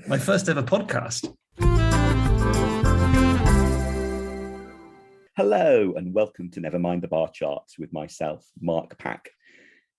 My first ever podcast. Hello and welcome to Never Mind the Bar Charts with myself, Mark Pack.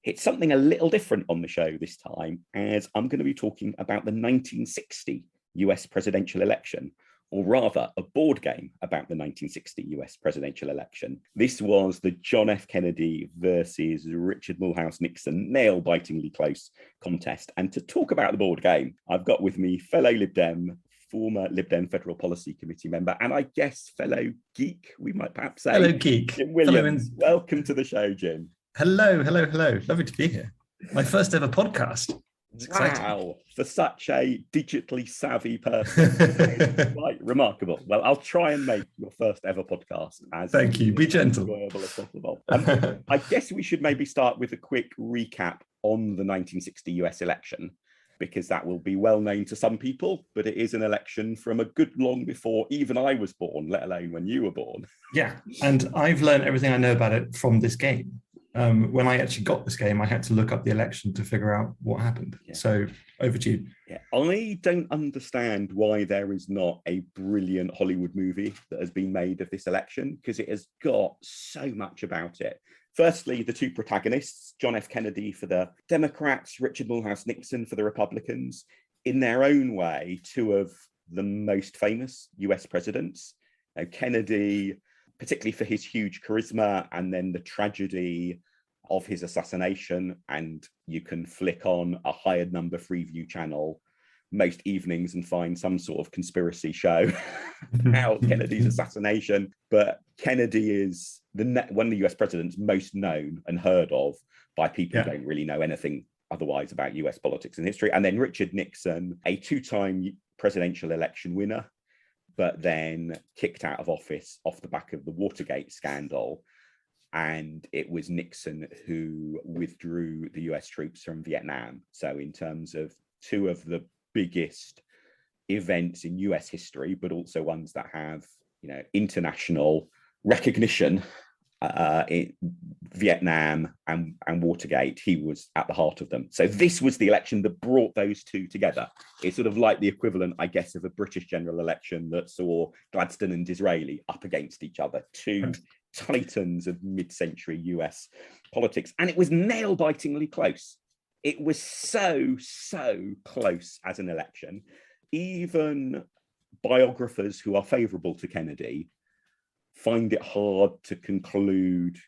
It's something a little different on the show this time, as I'm going to be talking about the 1960 US presidential election, or rather a board game about the 1960 US presidential election. This was the John F. Kennedy versus Richard Mulhouse Nixon nail-bitingly close contest. And to talk about the board game, I've got with me fellow Lib Dem, former Lib Dem Federal Policy Committee member, and I guess fellow geek, we might perhaps say. Hello, geek. Jim Williams. Welcome to the show, Jim. Hello. Lovely to be here. My first ever podcast. It's exciting. Wow, for such a digitally savvy person. It's quite remarkable. Well, I'll try and make your first ever podcast as Thank you. Be gentle. Enjoyable as possible. I guess we should maybe start with a quick recap on the 1960 US election, because that will be well known to some people, but it is an election from a good long before even I was born, let alone when you were born. Yeah, and I've learned everything I know about it from this game. When I actually got this game, I had to look up the election to figure out what happened. Yeah. So over to you. Yeah. I don't understand why there is not a brilliant Hollywood movie that has been made of this election, because it has got so much about it. Firstly, the two protagonists, John F. Kennedy for the Democrats, Richard Mulhouse Nixon for the Republicans, in their own way, two of the most famous US presidents. Now, Kennedy, particularly for his huge charisma, and then the tragedy of his assassination. And you can flick on a hired number Freeview channel most evenings and find some sort of conspiracy show about Kennedy's assassination. But Kennedy is one of the US presidents most known and heard of by people who don't really know anything otherwise about US politics and history. And then Richard Nixon, a two-time presidential election winner, but then kicked out of office off the back of the Watergate scandal. And it was Nixon who withdrew the US troops from Vietnam. So in terms of two of the biggest events in US history, but also ones that have, international recognition, in Vietnam and Watergate, he was at the heart of them. So this was the election that brought those two together. It's sort of like the equivalent, I guess, of a British general election that saw Gladstone and Disraeli up against each other, two titans of mid-century US politics. And it was nail-bitingly close. It was so close as an election. Even biographers who are favourable to Kennedy find it hard to conclude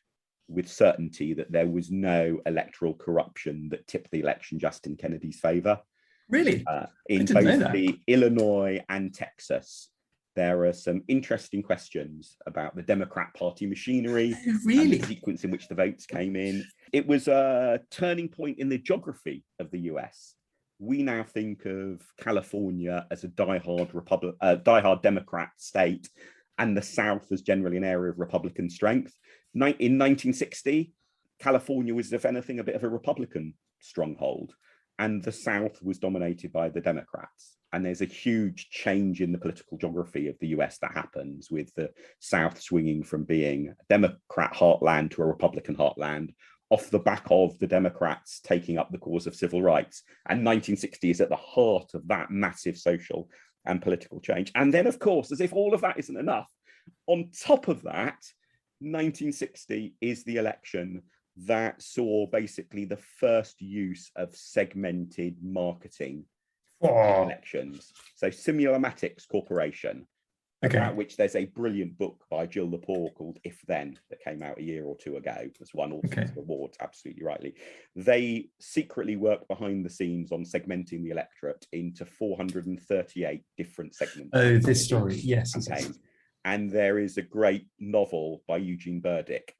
with certainty that there was no electoral corruption that tipped the election just in Kennedy's favour. Really? In both the Illinois and Texas, there are some interesting questions about the Democrat Party machinery and the sequence in which the votes came in. It was a turning point in the geography of the US. We now think of California as a diehard Democrat state, and the South as generally an area of Republican strength. In 1960, California was, if anything, a bit of a Republican stronghold, and the South was dominated by the Democrats. And there's a huge change in the political geography of the US that happens, with the South swinging from being a Democrat heartland to a Republican heartland, off the back of the Democrats taking up the cause of civil rights. And 1960 is at the heart of that massive social and political change. And then, of course, as if all of that isn't enough, on top of that, 1960 is the election that saw basically the first use of segmented marketing in elections. So Simulmatics Corporation, about which there's a brilliant book by Jill Lepore called If Then that came out a year or two ago. It's won all sorts of awards, absolutely rightly. They secretly work behind the scenes on segmenting the electorate into 438 different segments. Oh, this story, yes. And there is a great novel by Eugene Burdick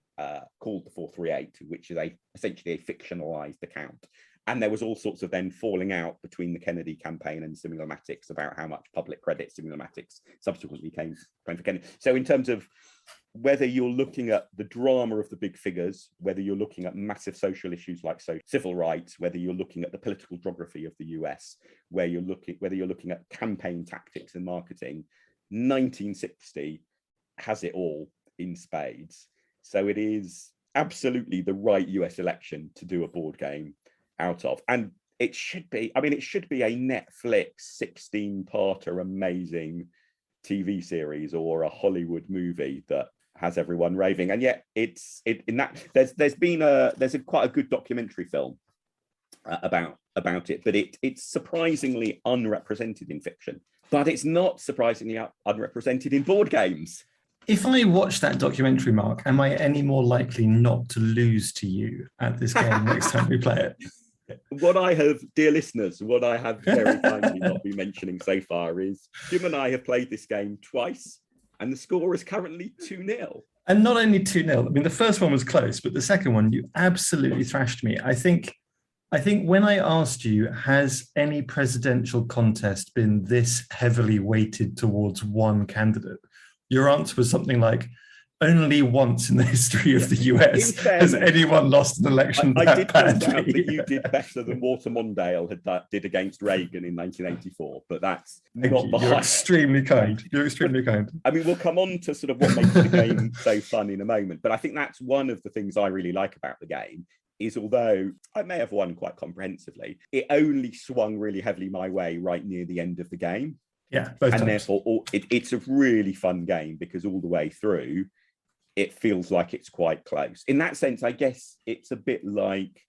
called The 438, which is essentially a fictionalized account. And there was all sorts of then falling out between the Kennedy campaign and Simulmatics about how much public credit Simulmatics subsequently came for Kennedy. So in terms of whether you're looking at the drama of the big figures, whether you're looking at massive social issues like civil rights, whether you're looking at the political geography of the US, whether you're looking at campaign tactics and marketing, 1960 has it all in spades. So it is absolutely the right US election to do a board game out of. And it should be. I mean, it should be a Netflix 16-parter amazing TV series or a Hollywood movie that has everyone raving. And yet, there's quite a good documentary film about it, but it's surprisingly unrepresented in fiction. But it's not surprisingly unrepresented in board games. If I watch that documentary, Mark, am I any more likely not to lose to you at this game next time we play it? Dear listeners, what I have very kindly not been mentioning so far is Jim and I have played this game twice, and the score is currently 2-0. And not only 2-0, I mean, the first one was close, but the second one, you absolutely thrashed me. I think when I asked you, has any presidential contest been this heavily weighted towards one candidate? Your answer was something like, only once in the history of the US has anyone lost an election I did badly. point out that you did better than Walter Mondale did against Reagan in 1984, but that's not the You're extremely kind. You're extremely kind. I mean, we'll come on to sort of what makes the game so fun in a moment, but I think that's one of the things I really like about the game is, although I may have won quite comprehensively, it only swung really heavily my way right near the end of the game. Yeah, both and times. Therefore it's a really fun game because all the way through it feels like it's quite close. In that sense, I guess it's a bit like,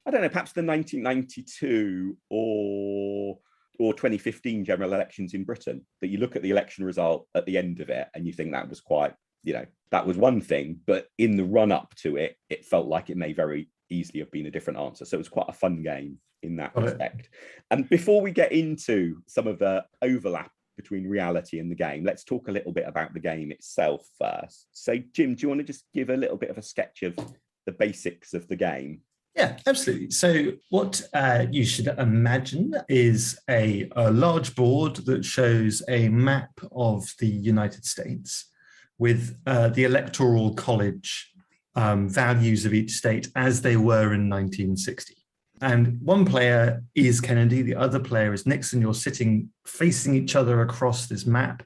I don't know, perhaps the 1992 or 2015 general elections in Britain, that you look at the election result at the end of it and you think that was quite, that was one thing, but in the run up to it, it felt like it may very easily have been a different answer. So it was quite a fun game in that respect. And before we get into some of the overlap between reality and the game, let's talk a little bit about the game itself first. So, Jim, do you want to just give a little bit of a sketch of the basics of the game? Yeah, absolutely. So what you should imagine is a large board that shows a map of the United States with the electoral college values of each state as they were in 1960. And one player is Kennedy, the other player is Nixon. You're sitting facing each other across this map,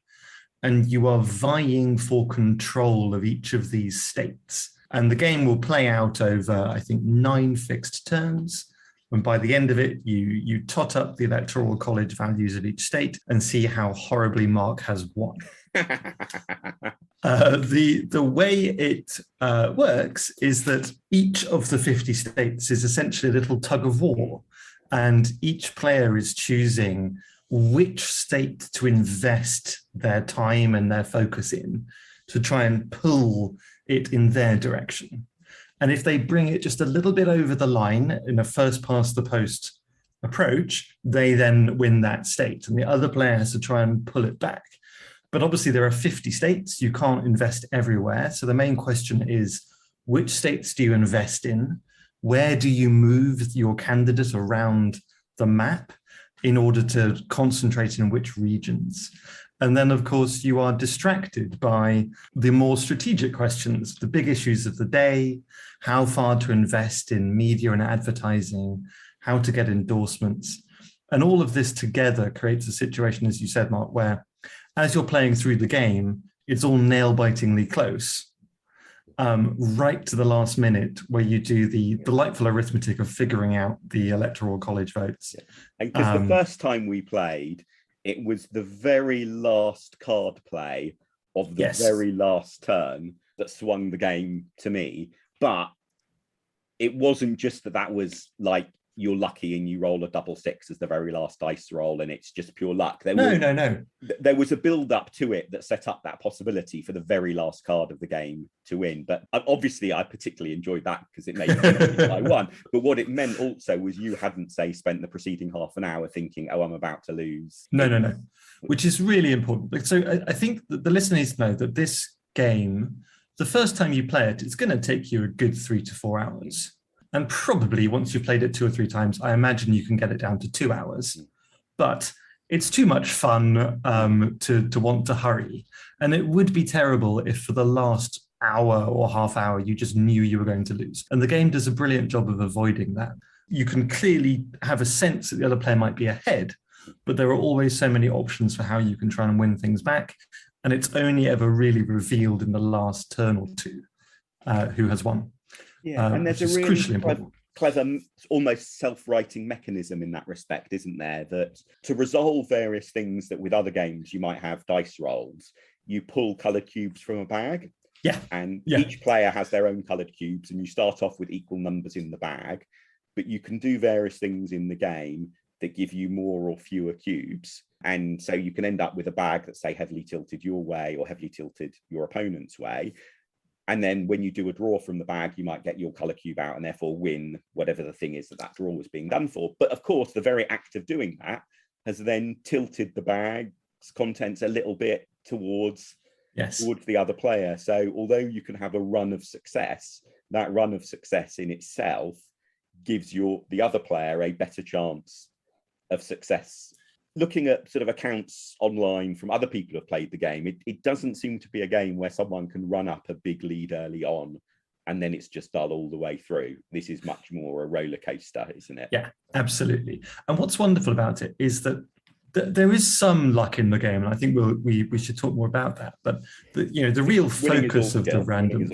and you are vying for control of each of these states. And the game will play out over, I think, 9 fixed turns. And by the end of it, you tot up the electoral college values of each state and see how horribly Mark has won. The way it works is that each of the 50 states is essentially a little tug of war, and each player is choosing which state to invest their time and their focus in to try and pull it in their direction. And if they bring it just a little bit over the line in a first past the post approach, they then win that state, and the other player has to try and pull it back. But obviously there are 50 states, you can't invest everywhere. So the main question is, which states do you invest in? Where do you move your candidate around the map in order to concentrate in which regions? And then, of course, you are distracted by the more strategic questions, the big issues of the day, how far to invest in media and advertising, how to get endorsements. And all of this together creates a situation, as you said, Mark, where as you're playing through the game, it's all nail-bitingly close, right to the last minute, where you do the delightful arithmetic of figuring out the electoral college votes. And because the first time we played, it was the very last card play of the very last turn that swung the game to me. But it wasn't just that was like, you're lucky and you roll a double 6 as the very last dice roll and it's just pure luck. No. There was a build up to it that set up that possibility for the very last card of the game to win. But obviously I particularly enjoyed that because it made me think I won. But what it meant also was you hadn't, say, spent the preceding half an hour thinking, oh, I'm about to lose. No. Which is really important. So I think that the listener needs to know that this game, the first time you play it, it's going to take you a good 3 to 4 hours. And probably once you've played it 2 or 3 times, I imagine you can get it down to 2 hours. But it's too much fun to want to hurry. And it would be terrible if for the last hour or half hour, you just knew you were going to lose. And the game does a brilliant job of avoiding that. You can clearly have a sense that the other player might be ahead, but there are always so many options for how you can try and win things back. And it's only ever really revealed in the last turn or two who has won. Yeah, and there's a really clever, almost self-writing mechanism in that respect, isn't there? That to resolve various things that with other games you might have dice rolls, you pull coloured cubes from a bag. Yeah. And yeah. each player has their own coloured cubes, and you start off with equal numbers in the bag, but you can do various things in the game that give you more or fewer cubes. And so you can end up with a bag that's, say, heavily tilted your way or heavily tilted your opponent's way. And then when you do a draw from the bag, you might get your colour cube out and therefore win whatever the thing is that that draw was being done for. But of course, the very act of doing that has then tilted the bag's contents a little bit towards the other player. So although you can have a run of success, that run of success in itself gives the other player a better chance of success. Looking at sort of accounts online from other people who have played the game, it doesn't seem to be a game where someone can run up a big lead early on and then it's just dull all the way through. This is much more a roller coaster, isn't it? Yeah, absolutely. And what's wonderful about it is that there is some luck in the game, and I think we should talk more about that. But the real focus of the random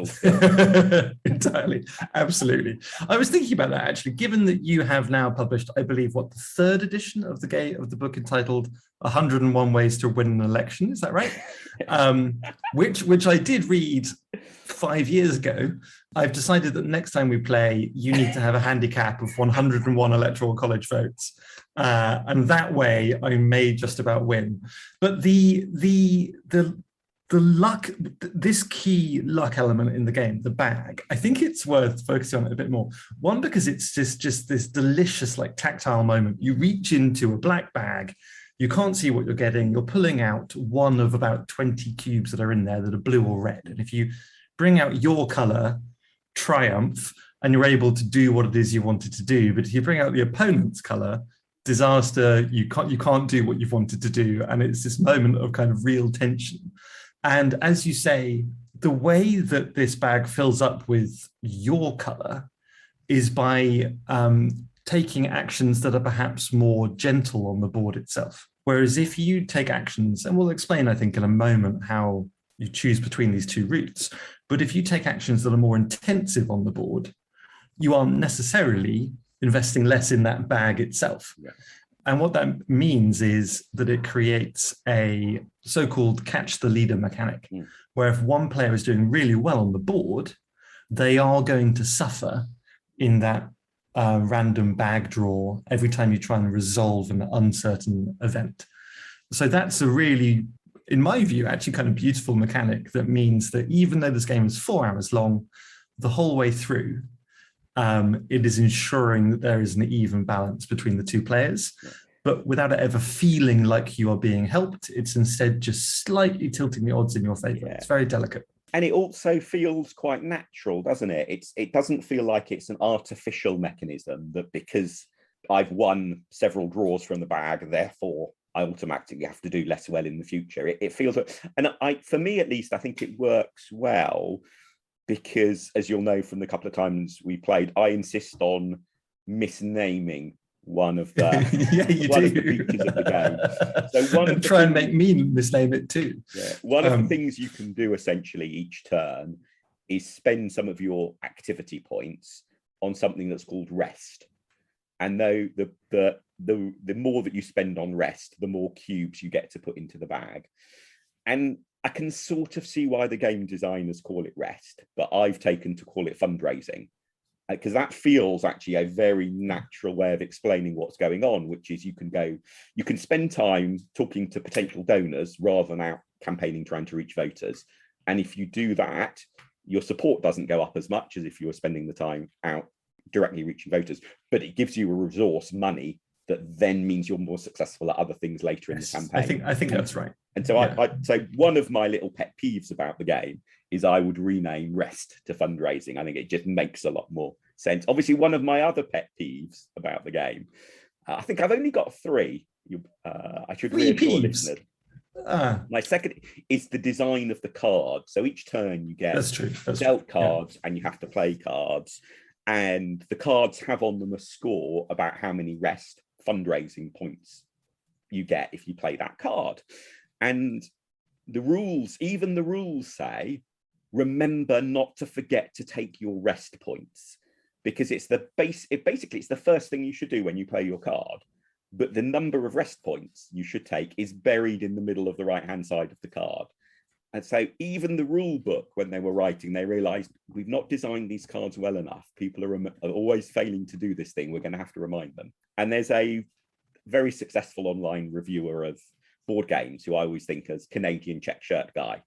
entirely, absolutely. I was thinking about that actually. Given that you have now published, I believe, the third edition of the book entitled "101 Ways to Win an Election." Is that right? Which I did read 5 years ago. I've decided that next time we play, you need to have a handicap of 101 electoral college votes. And that way I may just about win. But the luck, this key luck element in the game, the bag, I think it's worth focusing on it a bit more. One, because it's just this delicious, tactile moment. You reach into a black bag, you can't see what you're getting, you're pulling out one of about 20 cubes that are in there that are blue or red. And if you bring out your color, triumph, and you're able to do what it is you wanted to do. But if you bring out the opponent's color, disaster, you can't do what you've wanted to do. And it's this moment of kind of real tension. And as you say, the way that this bag fills up with your color is by taking actions that are perhaps more gentle on the board itself. Whereas if you take actions, and we'll explain, I think, in a moment how you choose between these two routes, but if you take actions that are more intensive on the board, you aren't necessarily investing less in that bag itself. Yeah. And what that means is that it creates a so-called catch the leader mechanic, where if one player is doing really well on the board, they are going to suffer in that random bag draw every time you try and resolve an uncertain event. So that's a really, in my view, actually kind of beautiful mechanic that means that even though this game is 4 hours long, the whole way through, it is ensuring that there is an even balance between the two players, but without it ever feeling like you are being helped. It's instead just slightly tilting the odds in your favor. Yeah. It's very delicate. And it also feels quite natural, doesn't it? It doesn't feel like it's an artificial mechanism that because I've won several draws from the bag, therefore I automatically have to do less well in the future. It feels, and for me at least, I think it works well because, as you'll know from the couple of times we played, I insist on misnaming one of the of the features of the game. So and try and make me misname it too. Yeah, one of the things you can do essentially each turn is spend some of your activity points on something that's called rest. And though the more that you spend on rest, the more cubes you get to put into the bag. And I can sort of see why the game designers call it rest, but I've taken to call it fundraising, because that feels actually a very natural way of explaining what's going on, which is you can spend time talking to potential donors rather than out campaigning trying to reach voters. And if you do that, your support doesn't go up as much as if you were spending the time out directly reaching voters, but it gives you a resource, money, that then means you're more successful at other things later in the campaign. I think that's right. And so so one of my little pet peeves about the game is I would rename rest to fundraising. I think it just makes a lot more sense. Obviously, one of my other pet peeves about the game, I think I've only got 3. I should reassure listeners. My second is the design of the card. So each turn you get dealt cards and you have to play cards. And the cards have on them a score about how many rest fundraising points you get if you play that card. And even the rules say, remember not to forget to take your rest points. because it's the base. It's the first thing you should do when you play your card. But the number of rest points you should take is buried in the middle of the right-hand side of the card. And so even the rule book, when they were writing, they realized we've not designed these cards well enough. People are always failing to do this thing. We're going to have to remind them. And there's a very successful online reviewer of board games who I always think as Canadian check shirt guy.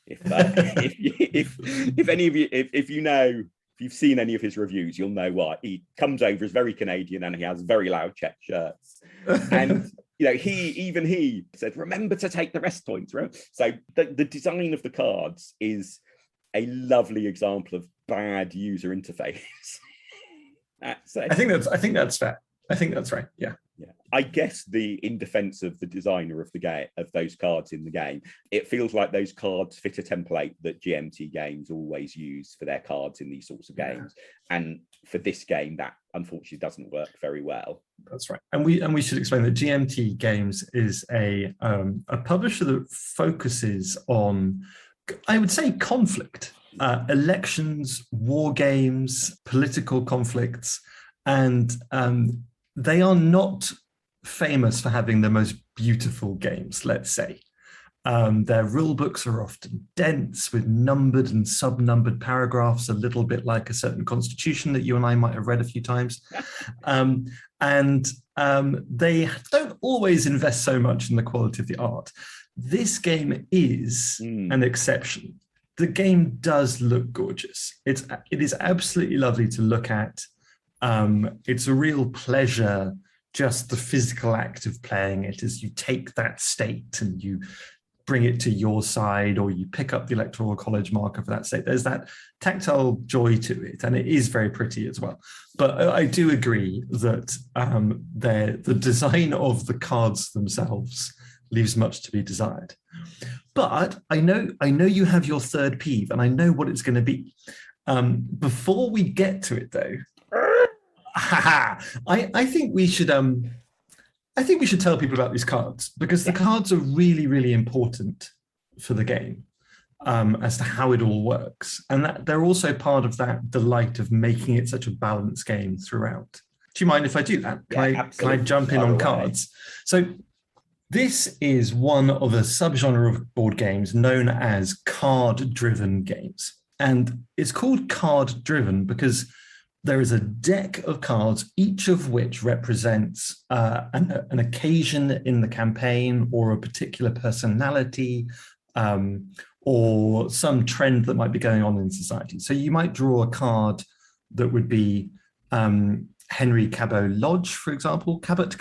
If any of you, if you know, if you've seen any of his reviews, you'll know why. He comes over as very Canadian and he has very loud check shirts. And he said, remember to take the rest points. Right? So the design of the cards is a lovely example of bad user interface. I think that's fair. I think that's right. Yeah. I guess in defense of the designer of the game, of those cards in the game, it feels like those cards fit a template that GMT games always use for their cards in these sorts of games. Yeah. And for this game, that unfortunately doesn't work very well. That's right. And we should explain that GMT Games is a publisher that focuses on, I would say, conflict, elections, war games, political conflicts, and they are not famous for having the most beautiful games, let's say. Their rule books are often dense with numbered and sub-numbered paragraphs, a little bit like a certain constitution that you and I might have read a few times. And they don't always invest so much in the quality of the art. This game is an exception. The game does look gorgeous. It is absolutely lovely to look at. It's a real pleasure, just the physical act of playing it, as you take that state and you bring it to your side, or you pick up the electoral college marker for that state. There's that tactile joy to it, and it is very pretty as well. But I do agree that the design of the cards themselves leaves much to be desired. But I know you have your third peeve, and I know what it's going to be. Before we get to it, though, I think we should tell people about these cards, because the cards are really, really important for the game, as to how it all works, and that they're also part of that delight of making it such a balanced game throughout. Do you mind if I do that? Can I jump in on cards? So this is one of a subgenre of board games known as card-driven games, and it's called card-driven because there is a deck of cards, each of which represents an occasion in the campaign, or a particular personality, or some trend that might be going on in society. So you might draw a card that would be Henry Cabot Lodge, for example. Cabot,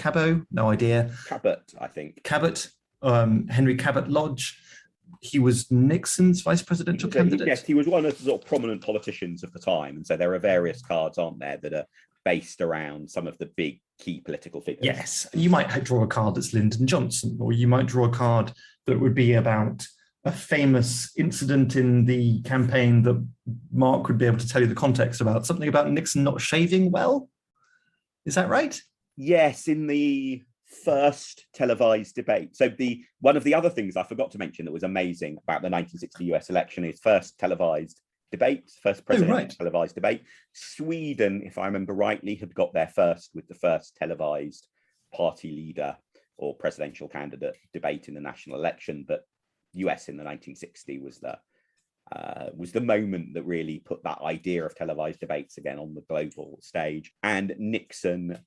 no idea. Cabot, I think. Cabot, Henry Cabot Lodge. He was Nixon's vice presidential candidate. Yes, he was one of the sort of prominent politicians of the time. And so there are various cards on there that are based around some of the big key political figures. Yes, you might draw a card that's Lyndon Johnson, or you might draw a card that would be about a famous incident in the campaign that Mark would be able to tell you the context about, something about Nixon not shaving well. Is that right? Yes, in the first televised debate. So one of the other things I forgot to mention that was amazing about the 1960 US election is first televised debate, first presidential televised debate. Sweden, if I remember rightly, had got there first with the first televised party leader or presidential candidate debate in the national election, but US in the 1960 was the moment that really put that idea of televised debates again on the global stage. And Nixon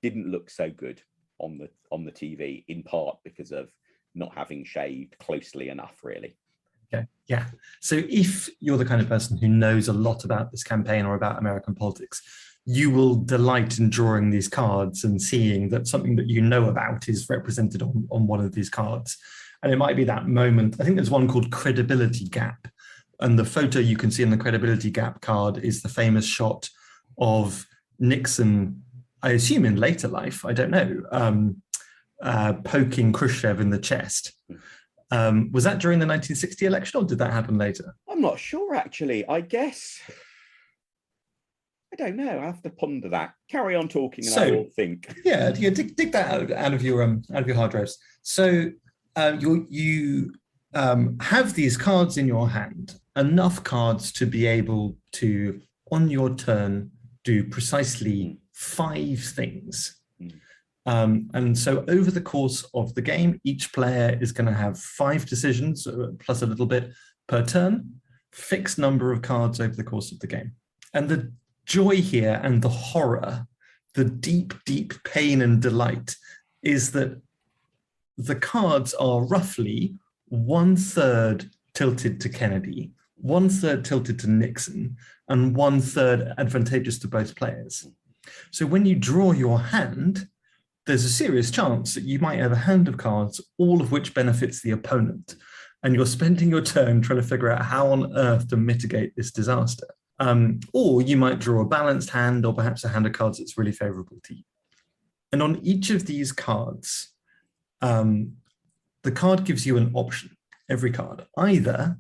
didn't look so good on the TV, in part because of not having shaved closely enough, really. Okay, yeah. So if you're the kind of person who knows a lot about this campaign or about American politics, you will delight in drawing these cards and seeing that something that you know about is represented on one of these cards. And it might be that moment. I think there's one called Credibility Gap. And the photo you can see in the Credibility Gap card is the famous shot of Nixon, I assume in later life, I don't know, poking Khrushchev in the chest. Was that during the 1960 election, or did that happen later? I'm not sure, actually. I guess, I don't know. I have to ponder that. Carry on talking, and I will think. Yeah, dig that out of your hard drives. So you have these cards in your hand, enough cards to be able to on your turn do precisely 5 things. And so over the course of the game, each player is going to have 5 decisions, plus a little bit per turn, fixed number of cards over the course of the game. And the joy here and the horror, the deep, deep pain and delight is that the cards are roughly 1/3 tilted to Kennedy, 1/3 tilted to Nixon, and 1/3 advantageous to both players. So when you draw your hand, there's a serious chance that you might have a hand of cards, all of which benefits the opponent. And you're spending your turn trying to figure out how on earth to mitigate this disaster. Or you might draw a balanced hand, or perhaps a hand of cards that's really favorable to you. And on each of these cards, the card gives you an option, every card. Either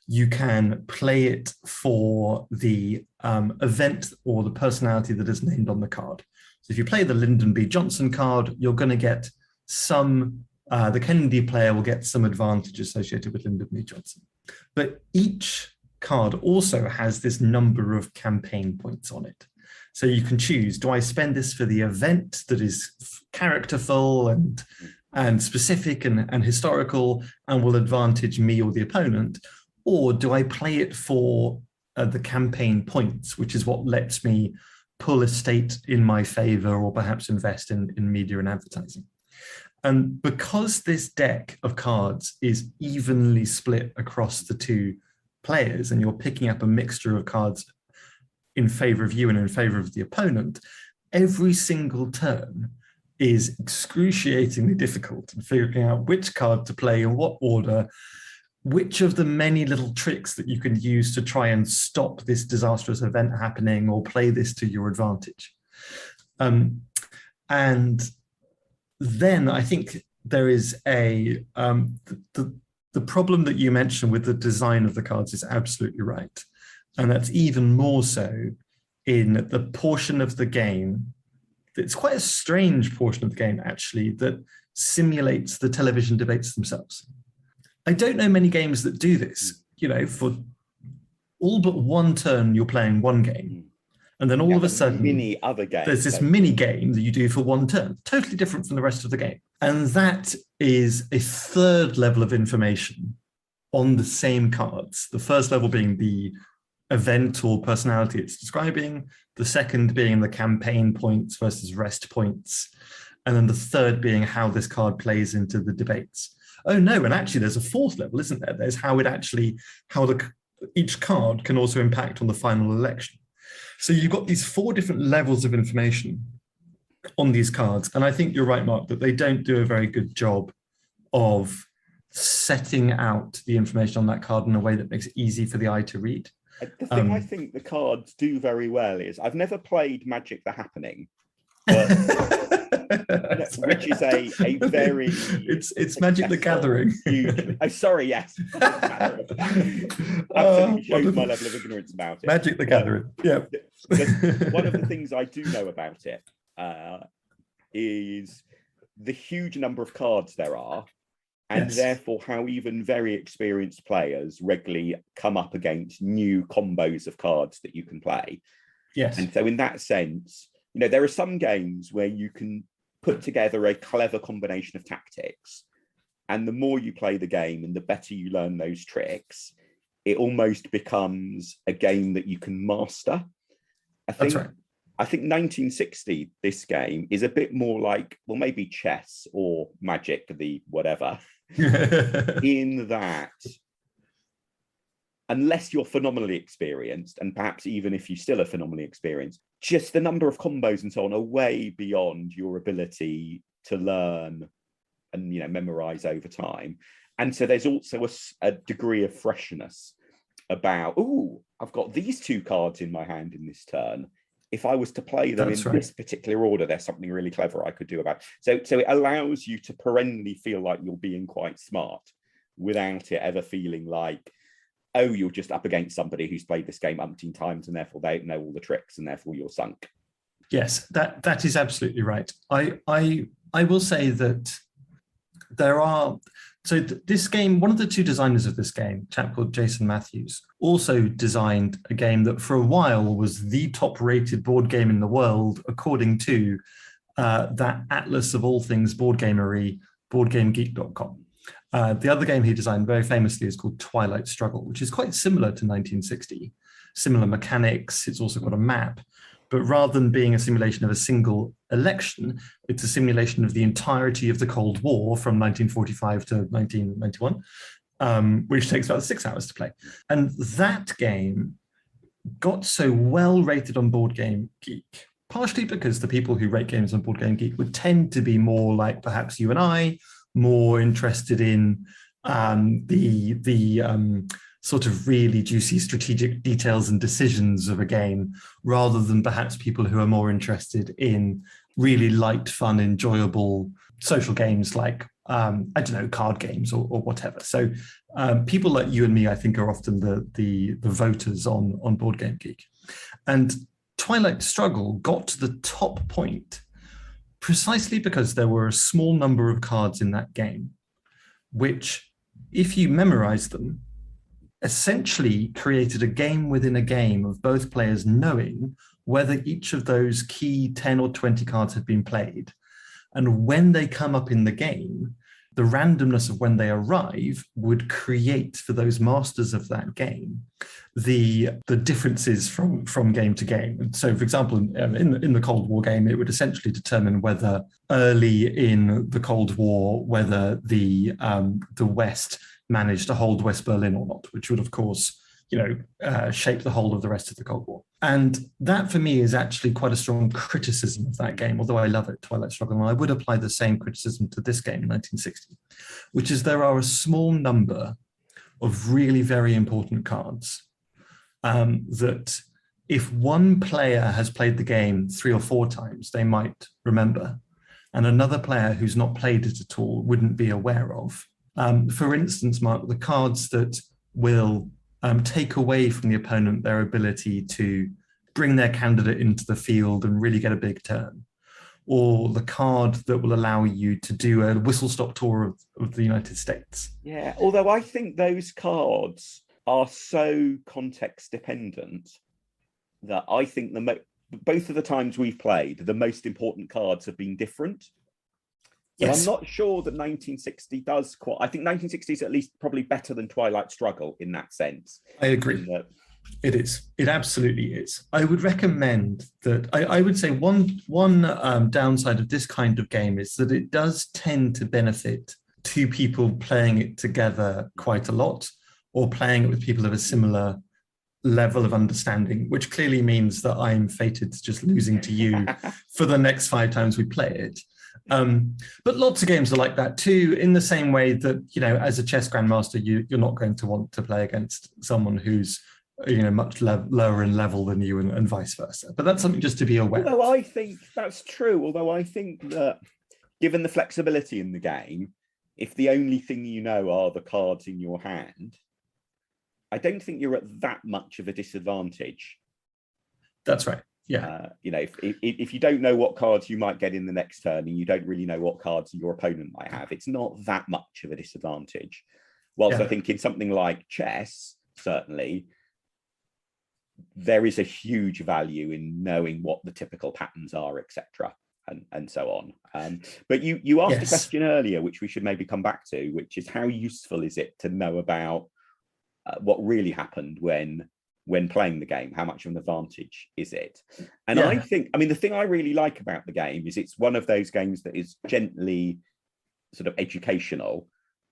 you can play it for the event or the personality that is named on the card. So if you play the Lyndon B. Johnson card, you're going to get some, the Kennedy player will get some advantage associated with Lyndon B. Johnson. But each card also has this number of campaign points on it. So you can choose, do I spend this for the event that is characterful and specific and historical and will advantage me or the opponent? Or do I play it for the campaign points, which is what lets me pull a state in my favor or perhaps invest in media and advertising? And because this deck of cards is evenly split across the 2 players, and you're picking up a mixture of cards in favor of you and in favor of the opponent, every single turn is excruciatingly difficult in figuring out which card to play in what order, which of the many little tricks that you can use to try and stop this disastrous event happening or play this to your advantage. And then I think there is the problem that you mentioned with the design of the cards is absolutely right. And that's even more so in the portion of the game, it's quite a strange portion of the game actually, that simulates the television debates themselves. I don't know many games that do this. You know, for all but one turn, you're playing one game. And then all of a sudden, many other games. There's this mini game that you do for one turn, totally different from the rest of the game. And that is a 3rd level of information on the same cards. The first level being the event or personality it's describing, the second being the campaign points versus rest points, and then the third being how this card plays into the debates. Oh no, and actually there's a 4th level, isn't there? There's how each card can also impact on the final election. So you've got these 4 different levels of information on these cards. And I think you're right, Mark, that they don't do a very good job of setting out the information on that card in a way that makes it easy for the eye to read. The thing I think the cards do very well is, I've never played Magic the Happening, but, which is a very... It's Magic the Gathering. Huge, sorry, yes. Absolutely shows my level of ignorance about it. Magic the Gathering, yeah. One of the things I do know about it is the huge number of cards there are, and therefore how even very experienced players regularly come up against new combos of cards that you can play. Yes. And so in that sense, you know, there are some games where you can put together a clever combination of tactics, and the more you play the game and the better you learn those tricks, it almost becomes a game that you can master. That's right. I think 1960, this game, is a bit more like, well, maybe chess or Magic, the whatever, in that, unless you're phenomenally experienced, and perhaps even if you still are phenomenally experienced, just the number of combos and so on are way beyond your ability to learn and, you know, memorize over time. And so there's also a degree of freshness about, oh, I've got these 2 cards in my hand in this turn. If I was to play them this particular order, there's something really clever I could do about it. So it allows you to perennially feel like you're being quite smart without it ever feeling like, oh, you're just up against somebody who's played this game umpteen times and therefore they know all the tricks and therefore you're sunk. Yes, that is absolutely right. I will say that So this game, one of the two designers of this game, a chap called Jason Matthews, also designed a game that for a while was the top-rated board game in the world, according to that atlas of all things board gamery, boardgamegeek.com. The other game he designed very famously is called Twilight Struggle, which is quite similar to 1960. Similar mechanics, it's also got a map, but rather than being a simulation of a single election, it's a simulation of the entirety of the Cold War from 1945 to 1991, which takes about 6 hours to play. And that game got so well rated on Board Game Geek, partially because the people who rate games on Board Game Geek would tend to be more like perhaps you and I, more interested in the sort of really juicy strategic details and decisions of a game, rather than perhaps people who are more interested in really light, fun, enjoyable social games like, I don't know, card games or whatever. So people like you and me, I think, are often the voters on Board Game Geek. And Twilight Struggle got to the top point precisely because there were a small number of cards in that game, which, if you memorize them, essentially created a game within a game of both players knowing whether each of those key 10 or 20 cards had been played. And when they come up in the game, the randomness of when they arrive would create for those masters of that game the differences from game to game. And so, for example, in the Cold War game, it would essentially determine whether early in the Cold War, whether the West managed to hold West Berlin or not, which would, of course, shape the whole of the rest of the Cold War. And that, for me, is actually quite a strong criticism of that game, although I love it, Twilight Struggle, and I would apply the same criticism to this game in 1960, which is there are a small number of really very important cards that if one player has played the game 3 or 4 times, they might remember, and another player who's not played it at all wouldn't be aware of. For instance, Mark, the cards that will take away from the opponent their ability to bring their candidate into the field and really get a big turn, or the card that will allow you to do a whistle-stop tour of the United States. Yeah, although I think those cards are so context-dependent that I think both of the times we've played, the most important cards have been different. But yes. I'm not sure that 1960 does quite. I think 1960 is at least probably better than Twilight Struggle in that sense. I agree. It is. It absolutely is. I would recommend that. I would say one downside of this kind of game is that it does tend to benefit 2 people playing it together quite a lot, or playing it with people of a similar level of understanding, which clearly means that I'm fated to just losing to you for the next 5 times we play it. But lots of games are like that too, in the same way that, as a chess grandmaster, you're not going to want to play against someone who's, much lower in level than you, and vice versa. But that's something just to be aware of. I think that's true. Although I think that given the flexibility in the game, if the only thing you know are the cards in your hand, I don't think you're at that much of a disadvantage. That's right. Yeah. If you don't know what cards you might get in the next turn, and you don't really know what cards your opponent might have, it's not that much of a disadvantage. Whilst I think in something like chess, certainly, there is a huge value in knowing what the typical patterns are, etc., and so on. But you asked a question earlier, which we should maybe come back to, which is how useful is it to know about what really happened when playing the game? How much of an advantage is it? And I think, the thing I really like about the game is it's one of those games that is gently sort of educational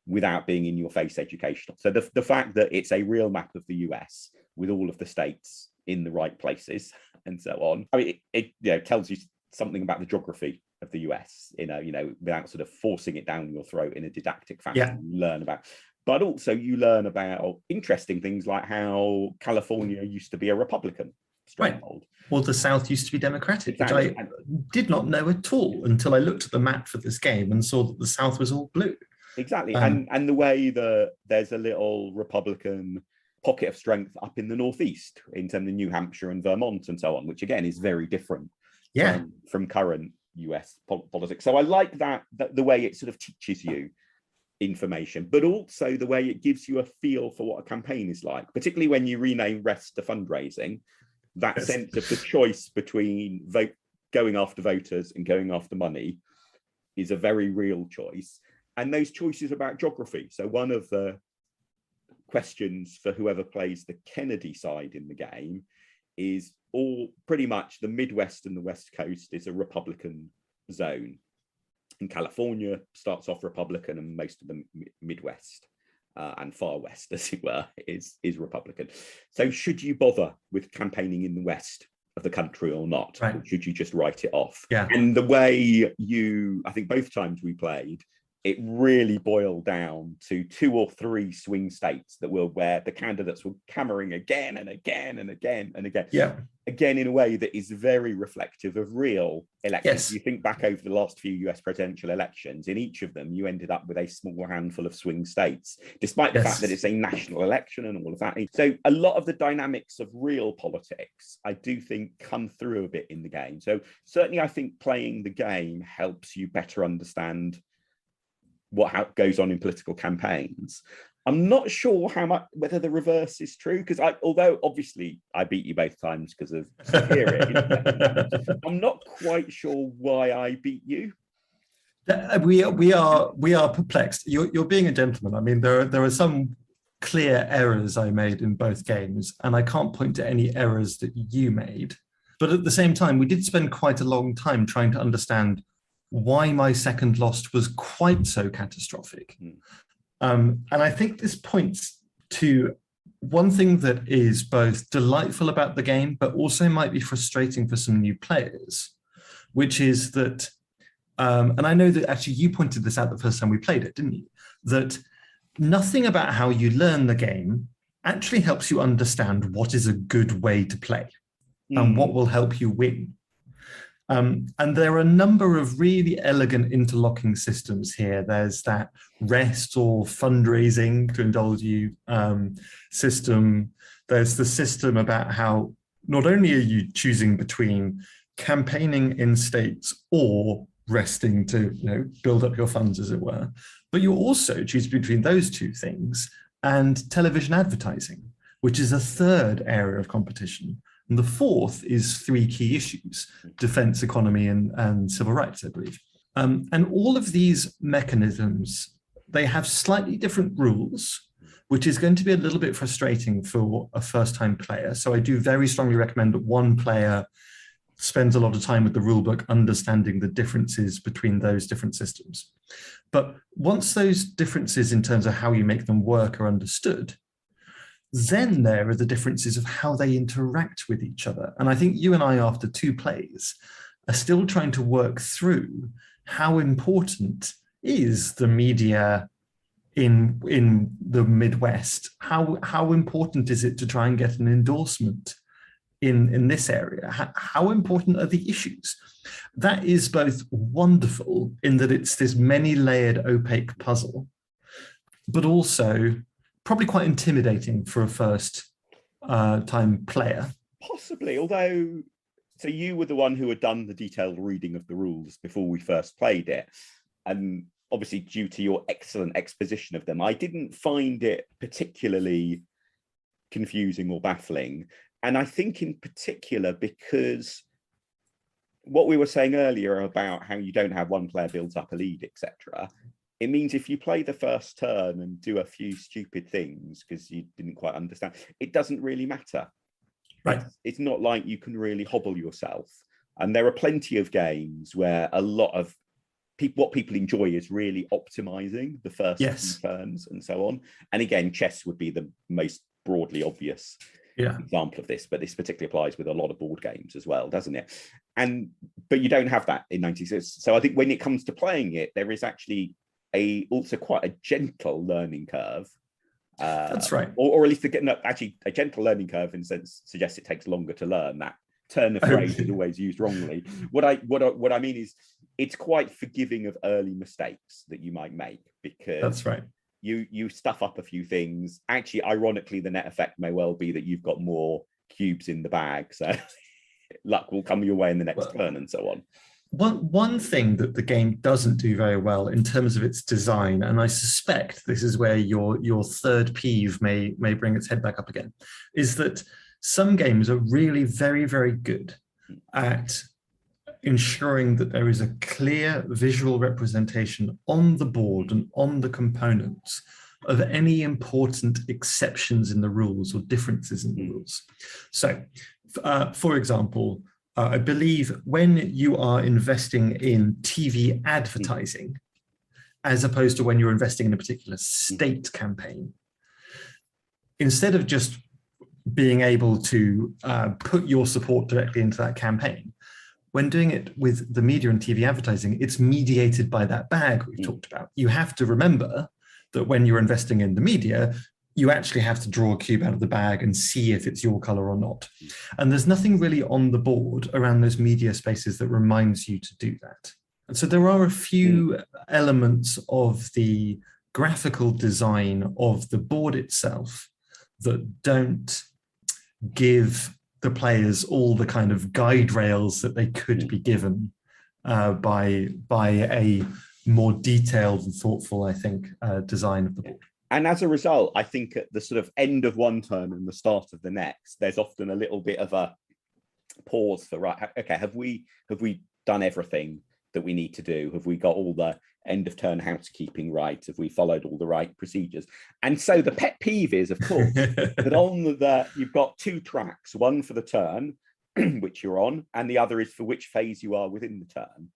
without being in your face educational. So the fact that it's a real map of the US with all of the states in the right places and so on, it tells you something about the geography of the US, without sort of forcing it down your throat in a didactic fashion. You learn about. But also you learn about interesting things like how California used to be a Republican stronghold. Right. Well, the South used to be Democratic, which I did not know at all until I looked at the map for this game and saw that the South was all blue. Exactly. And the way that there's a little Republican pocket of strength up in the Northeast in terms of New Hampshire and Vermont and so on, which again is very different from current US politics. So I like that the way it sort of teaches you information, but also the way it gives you a feel for what a campaign is like, particularly when you rename rest to fundraising. That sense of the choice between going after voters and going after money is a very real choice. And those choices about geography. So one of the questions for whoever plays the Kennedy side in the game is all pretty much the Midwest and the West Coast is a Republican zone. And California starts off Republican, and most of the Midwest and far West, as it were, is Republican. So should you bother with campaigning in the West of the country or not? Right. Or should you just write it off? Yeah. And the way I think both times we played, it really boiled down to 2 or 3 swing states where the candidates were hammering again and again and again and again. Yeah. Again, in a way that is very reflective of real elections. Yes. You think back over the last few US presidential elections, in each of them, you ended up with a small handful of swing states, despite the fact that it's a national election and all of that. So a lot of the dynamics of real politics, I do think, come through a bit in the game. So certainly I think playing the game helps you better understand what goes on in political campaigns. I'm not sure whether the reverse is true, because although obviously I beat you both times because of superior, I'm not quite sure why I beat you. We are perplexed. You're being a gentleman. I mean, there are some clear errors I made in both games, and I can't point to any errors that you made. But at the same time, we did spend quite a long time trying to understand why my second loss was quite so catastrophic. And I think this points to one thing that is both delightful about the game, but also might be frustrating for some new players, which is that, and I know that actually you pointed this out the first time we played it, didn't you? That nothing about how you learn the game actually helps you understand what is a good way to play and what will help you win. And there are a number of really elegant interlocking systems here. There's that rest or fundraising, to indulge you, system. There's the system about how not only are you choosing between campaigning in states or resting to build up your funds, as it were, but you also choose between those two things and television advertising, which is a third area of competition. And the fourth is 3 key issues: defense, economy, and civil rights, I believe. And all of these mechanisms, they have slightly different rules, which is going to be a little bit frustrating for a first-time player. So I do very strongly recommend that one player spends a lot of time with the rulebook understanding the differences between those different systems. But once those differences in terms of how you make them work are understood, then there are the differences of how they interact with each other. And I think you and I, after 2 plays, are still trying to work through how important is the media in the Midwest? How important is it to try and get an endorsement in this area? How important are the issues? That is both wonderful in that it's this many-layered, opaque puzzle, but also probably quite intimidating for a first-time player. Possibly, although, so you were the one who had done the detailed reading of the rules before we first played it. And obviously, due to your excellent exposition of them, I didn't find it particularly confusing or baffling. And I think in particular, because what we were saying earlier about how you don't have one player builds up a lead, etc., it means if you play the first turn and do a few stupid things because you didn't quite understand, it doesn't really matter. Right. It's not like you can really hobble yourself. And there are plenty of games where a lot of what people enjoy is really optimizing the first few turns and so on. And again, chess would be the most broadly obvious example of this, but this particularly applies with a lot of board games as well, doesn't it? But you don't have that in 96. So I think when it comes to playing it, there is actually also quite a gentle learning curve. That's right. Or at least actually a gentle learning curve in the sense suggests it takes longer to learn. That turn of phrase is always used wrongly. What I mean is it's quite forgiving of early mistakes that you might make, because that's right. You stuff up a few things. Actually, ironically, the net effect may well be that you've got more cubes in the bag, so luck will come your way in the next turn and so on. one thing that the game doesn't do very well in terms of its design, and I suspect this is where your third peeve may bring its head back up again, is that some games are really very, very good at ensuring that there is a clear visual representation on the board and on the components of any important exceptions in the rules or differences in the rules. So, for example, I believe when you are investing in TV advertising, as opposed to when you're investing in a particular state campaign, instead of just being able to put your support directly into that campaign, when doing it with the media and TV advertising, it's mediated by that bag we've talked about. You have to remember that when you're investing in the media, you actually have to draw a cube out of the bag and see if it's your color or not. And there's nothing really on the board around those media spaces that reminds you to do that. And so there are a few elements of the graphical design of the board itself that don't give the players all the kind of guide rails that they could be given by a more detailed and thoughtful, I think, design of the board. And as a result, I think at the sort of end of one turn and the start of the next, there's often a little bit of a pause for, right, okay, have we done everything that we need to do? Have we got all the end of turn housekeeping right? Have we followed all the right procedures? And so the pet peeve is, of course, that on you've got two tracks, one for the turn, which you're on, and the other is for which phase you are within the turn.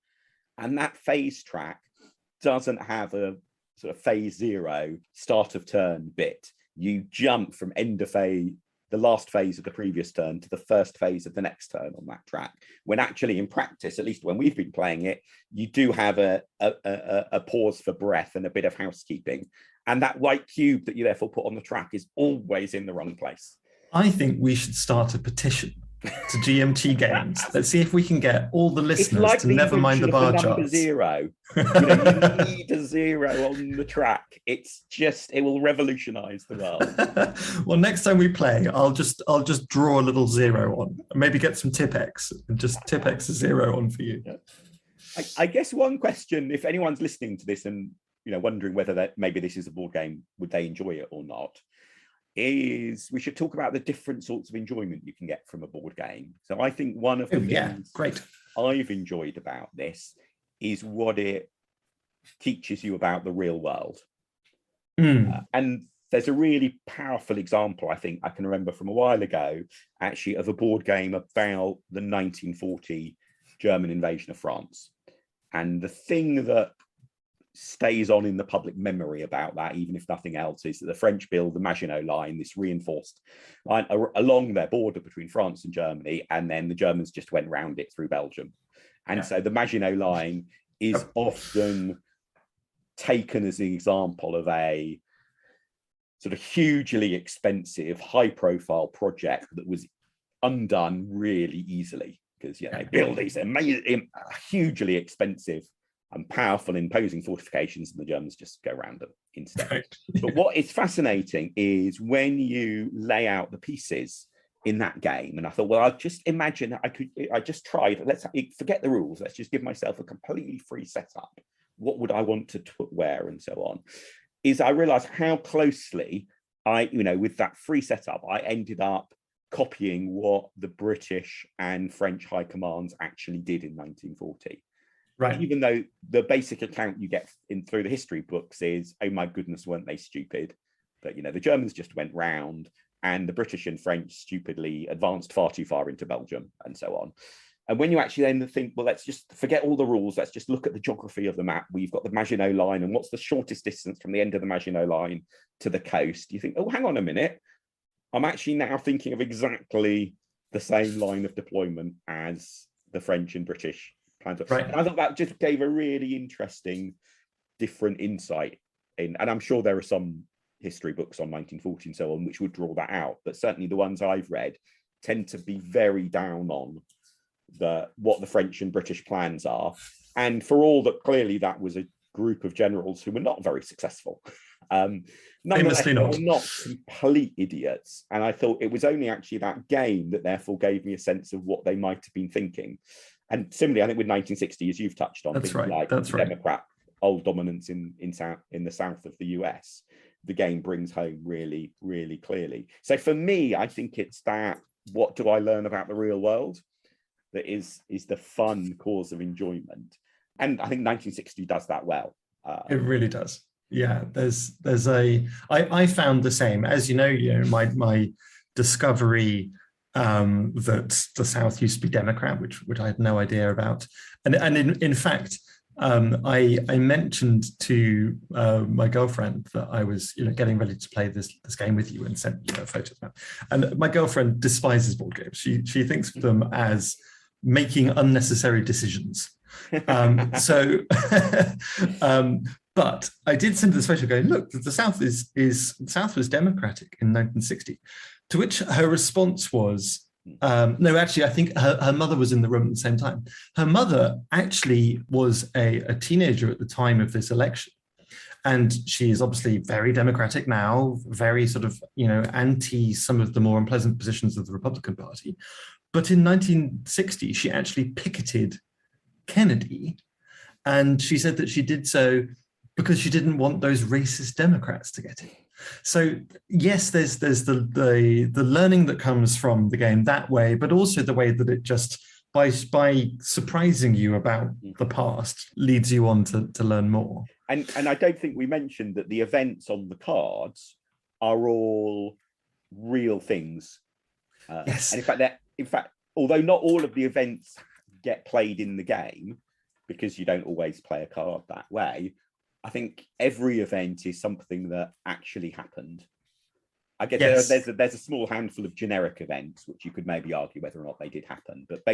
And that phase track doesn't have a sort of phase 0 start of turn bit. You jump from end of phase, the last phase of the previous turn, to the first phase of the next turn on that track. When actually in practice, at least when we've been playing it, you do have a pause for breath and a bit of housekeeping. And that white cube that you therefore put on the track is always in the wrong place. I think we should start a petition to GMT Games. Let's see if we can get all the listeners like to never mind the bar charts. 0. You need a 0 on the track. It's just, it will revolutionize the world. Well, next time we play, I'll just draw a little 0 on, maybe get some Tipp-Ex and just Tipp-Ex a 0 on for you. I guess one question, if anyone's listening to this and wondering whether that maybe this is a board game, would they enjoy it or not, is we should talk about the different sorts of enjoyment you can get from a board game. So I think one of the things great. I've enjoyed about this is what it teaches you about the real world. And there's a really powerful example, I think I can remember from a while ago, actually, of a board game about the 1940 German invasion of France. And the thing that stays on in the public memory about that, even if nothing else, is that the French build the Maginot Line, this reinforced line along their border between France and Germany, and then the Germans just went round it through Belgium. And so the Maginot Line is often taken as an example of a sort of hugely expensive, high-profile project that was undone really easily, because they build these amazing, hugely expensive and powerful, imposing fortifications, and the Germans just go around them instead. Right. But what is fascinating is when you lay out the pieces in that game, and I thought, well, I'll just imagine I just tried, let's forget the rules, let's just give myself a completely free setup. What would I want to put where and so on? Is I realized how closely with that free setup, I ended up copying what the British and French high commands actually did in 1940. Right. Even though the basic account you get through the history books is, oh my goodness, weren't they stupid? But the Germans just went round, and the British and French stupidly advanced far too far into Belgium and so on. And when you actually then think, well, let's just forget all the rules, let's just look at the geography of the map. We've got the Maginot Line, and what's the shortest distance from the end of the Maginot Line to the coast? You think, oh, hang on a minute. I'm actually now thinking of exactly the same line of deployment as the French and British plans. Right. And I thought that just gave a really interesting, different insight in, and I'm sure there are some history books on 1940 and so on which would draw that out, but certainly the ones I've read tend to be very down on what the French and British plans are. And for all that, clearly that was a group of generals who were not very successful. Nonetheless, they were not complete idiots. And I thought it was only actually that game that therefore gave me a sense of what they might have been thinking. And similarly, I think with 1960, as you've touched on, That's right. like That's right. Democrat old dominance in the south of the US, the game brings home really, really clearly. So for me, I think it's that, what do I learn about the real world, that is the fun cause of enjoyment. And I think 1960 does that well. It really does. Yeah, I found the same. As you know, my discovery that the South used to be Democrat, which I had no idea about. And in fact, I mentioned to my girlfriend that I was getting ready to play this game with you, and sent photos of. And my girlfriend despises board games. She thinks of them as making unnecessary decisions. But I did send her this photo going, look, the South was Democratic in 1960. To which her response was, no, actually, I think her mother was in the room at the same time. Her mother actually was a teenager at the time of this election. And she is obviously very Democratic now, very sort of, anti some of the more unpleasant positions of the Republican Party. But in 1960, she actually picketed Kennedy. And she said that she did so because she didn't want those racist Democrats to get in. So yes, there's the learning that comes from the game that way, but also the way that it just, by surprising you about the past, leads you on to learn more. And I don't think we mentioned that the events on the cards are all real things. Yes. And in fact, although not all of the events get played in the game, because you don't always play a card that way, I think every event is something that actually happened. I guess there's a small handful of generic events which you could maybe argue whether or not they did happen, but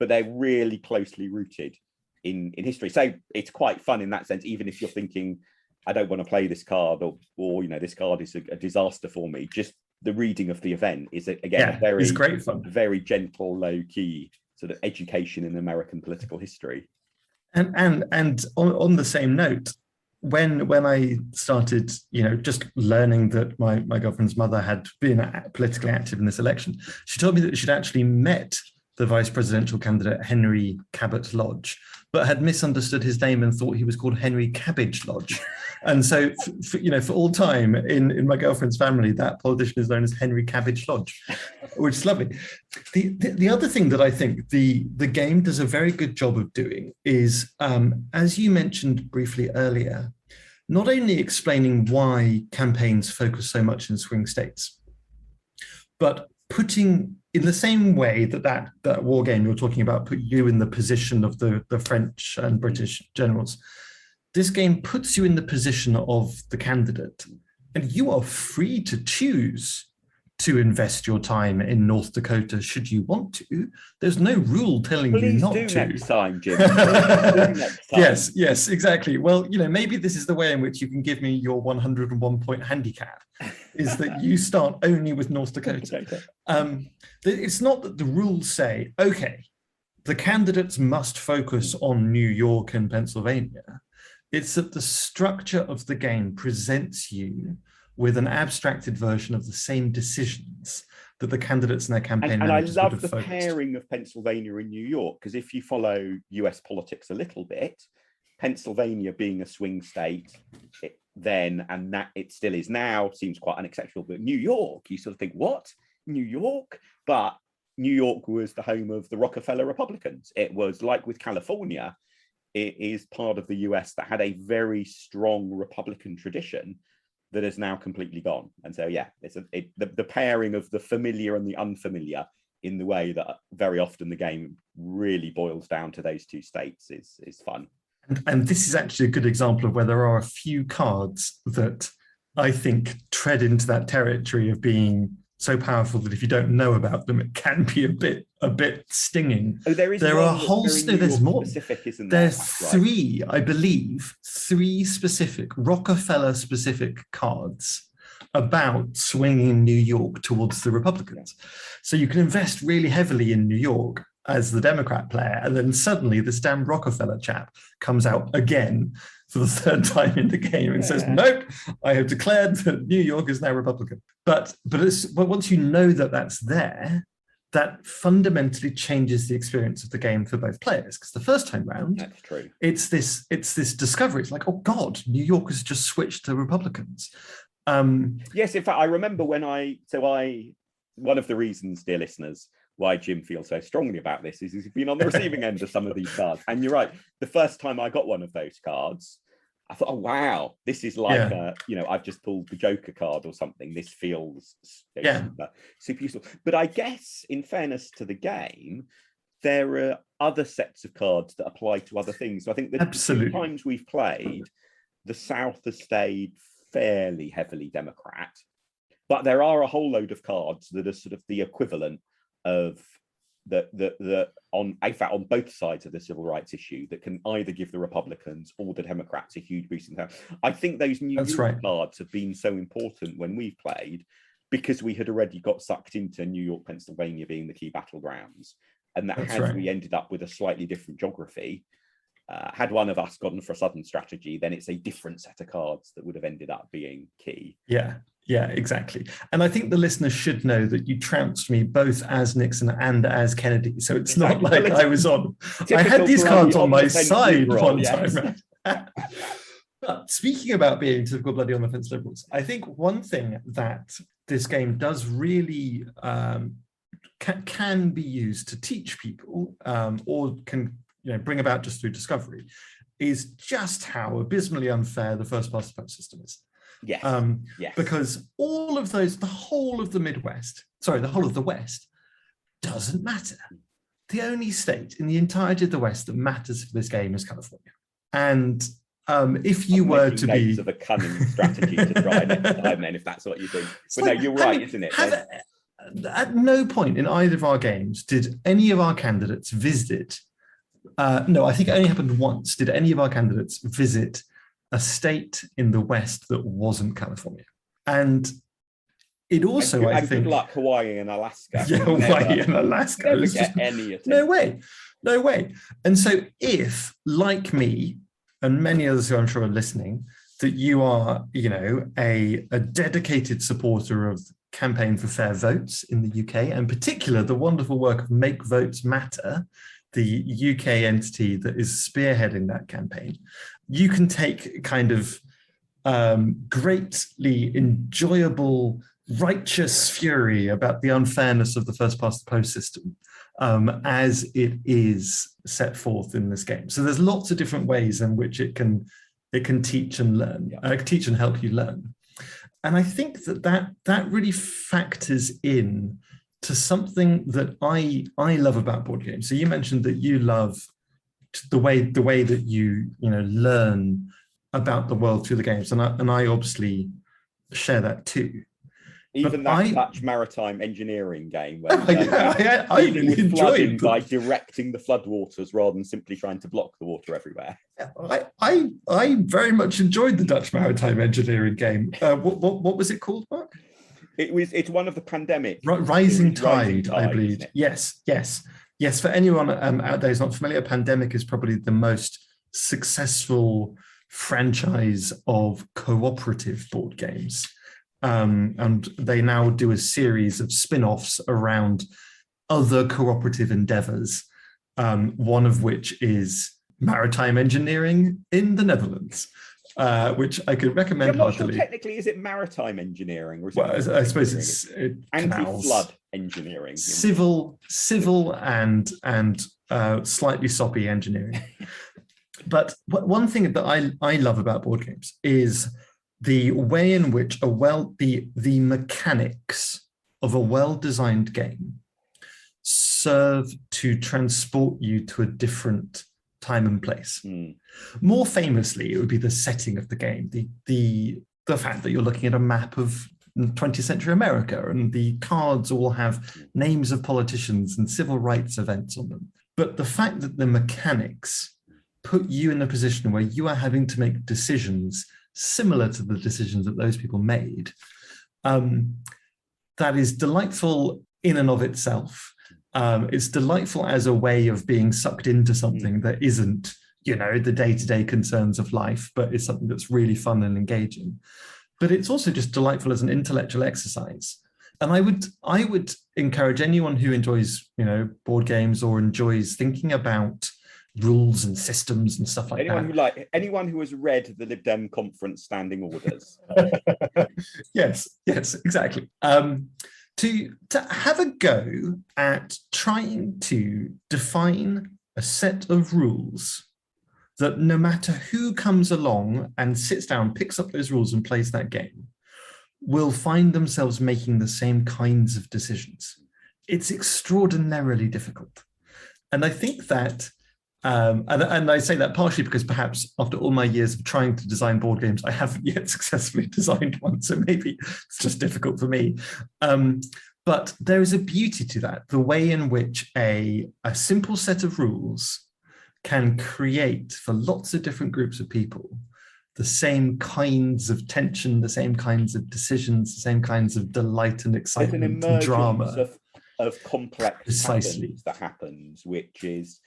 they're really closely rooted in history. So it's quite fun in that sense, even if you're thinking, I don't want to play this card, or this card is a disaster for me. Just the reading of the event is again it's great fun. Very gentle, low key sort of education in American political history. And on the same note, when I started, just learning that my girlfriend's mother had been politically active in this election, she told me that she'd actually met the vice presidential candidate Henry Cabot Lodge, but had misunderstood his name and thought he was called Henry Cabbage Lodge. And so, for all time in my girlfriend's family, that politician is known as Henry Cabbage Lodge, which is lovely. The other thing that I think the game does a very good job of doing is, as you mentioned briefly earlier, not only explaining why campaigns focus so much in swing states, but putting, in the same way that war game you're talking about put you in the position of the French and British generals, this game puts you in the position of the candidate, and you are free to choose to invest your time in North Dakota should you want to. There's no rule telling you not to. Please do next time, Jim. Next time. Yes, exactly. Well, maybe this is the way in which you can give me your 101-point handicap, is that you start only with North Dakota. It's not that the rules say, okay, the candidates must focus on New York and Pennsylvania. It's that the structure of the game presents you with an abstracted version of the same decisions that the candidates in their campaign managers would have focused. And I love the pairing of Pennsylvania and New York, because if you follow US politics a little bit, Pennsylvania being a swing state then, and that it still is now, seems quite unacceptable. But New York, you sort of think, what? New York? But New York was the home of the Rockefeller Republicans. It was, like with California, it is part of the US that had a very strong Republican tradition that is now completely gone. And so, yeah, the pairing of the familiar and the unfamiliar in the way that very often the game really boils down to those two states is fun. And this is actually a good example of where there are a few cards that I think tread into that territory of being so powerful that if you don't know about them, it can be a bit stinging. Oh, there are a whole there's more specific, isn't there? There's three, I believe, specific Rockefeller specific cards about swinging New York towards the Republicans. So you can invest really heavily in New York as the Democrat player, and then suddenly this damn Rockefeller chap comes out again for the third time in the game and says, nope, I have declared that New York is now Republican. But once you know that that's there, that fundamentally changes the experience of the game for both players. Because the first time round, that's true. It's this discovery. It's like, oh God, New York has just switched to Republicans. Yes, in fact, I remember when one of the reasons, dear listeners, why Jim feels so strongly about this is he's been on the receiving end of some of these cards. And you're right, the first time I got one of those cards, I thought, oh, wow, this is like, I've just pulled the Joker card or something. This feels super useful. But I guess, in fairness to the game, there are other sets of cards that apply to other things. So I think the two times we've played, the South has stayed fairly heavily Democrat, but there are a whole load of cards that are sort of the equivalent of on both sides of the civil rights issue that can either give the Republicans or the Democrats a huge boost in power. I think those New York cards have been so important when we've played because we had already got sucked into New York, Pennsylvania being the key battlegrounds, and that we ended up with a slightly different geography. Had one of us gone for a Southern strategy, then it's a different set of cards that would have ended up being key. Yeah, exactly. And I think the listeners should know that you trounced me both as Nixon and as Kennedy. So it's not like I was on. I had these cards on my side one time. But speaking about being typical bloody on the fence liberals, I think one thing that this game does really can be used to teach people or can bring about just through discovery is just how abysmally unfair the first past the post system is. Yes. Because all of those, the whole of the West doesn't matter. The only state in the entirety of the West that matters for this game is California. And if you were to be of a cunning strategy to try next time, then if that's what you think. But no, you're right, isn't it? At no point in either of our games did any of our candidates visit. No, I think it only happened once. Did any of our candidates visit a state in the West that wasn't California? And it also, I think, good luck Hawaii and Alaska. Yeah, Hawaii and Alaska. Never get any attention. No way. And so, if, like me and many others who I'm sure are listening, that you are, a dedicated supporter of Campaign for Fair Votes in the UK, and in particular the wonderful work of Make Votes Matter, the UK entity that is spearheading that campaign, you can take kind of greatly enjoyable, righteous fury about the unfairness of the first past the post system as it is set forth in this game. So there's lots of different ways in which it can teach and learn, teach and help you learn. And I think that really factors in to something that I love about board games. So you mentioned that you love the way that you learn about the world through the games, and I obviously share that too. Even that Dutch maritime engineering game where I really enjoyed it by directing the floodwaters rather than simply trying to block the water everywhere. I very much enjoyed the Dutch maritime engineering game. What was it called, Mark? It's one of the pandemic. Rising Tide, I believe. Yes. For anyone out there who's not familiar, Pandemic is probably the most successful franchise of cooperative board games. And they now do a series of spin-offs around other cooperative endeavors, one of which is maritime engineering in the Netherlands. Which I could recommend. I'm not sure technically, is it maritime engineering? Or is I suppose it's anti-flood engineering. Civil and slightly soppy engineering. But one thing that I love about board games is the way in which the mechanics of a well-designed game serve to transport you to a different time and place. More famously, it would be the setting of the game, the fact that you're looking at a map of 20th century America and the cards all have names of politicians and civil rights events on them. But the fact that the mechanics put you in a position where you are having to make decisions similar to the decisions that those people made, that is delightful in and of itself. It's delightful as a way of being sucked into something that isn't, the day-to-day concerns of life, but is something that's really fun and engaging. But it's also just delightful as an intellectual exercise And I would encourage anyone who enjoys, board games or enjoys thinking about rules and systems and stuff like anyone who has read the Lib Dem conference standing orders. Yes, exactly. To have a go at trying to define a set of rules that no matter who comes along and sits down, picks up those rules and plays that game, will find themselves making the same kinds of decisions. It's extraordinarily difficult. And I think that, and I say that partially because perhaps after all my years of trying to design board games, I haven't yet successfully designed one. So maybe it's just difficult for me. But there is a beauty to that, the way in which a simple set of rules can create for lots of different groups of people the same kinds of tension, the same kinds of decisions, the same kinds of delight and excitement and drama. Of complex patterns that happens, which is,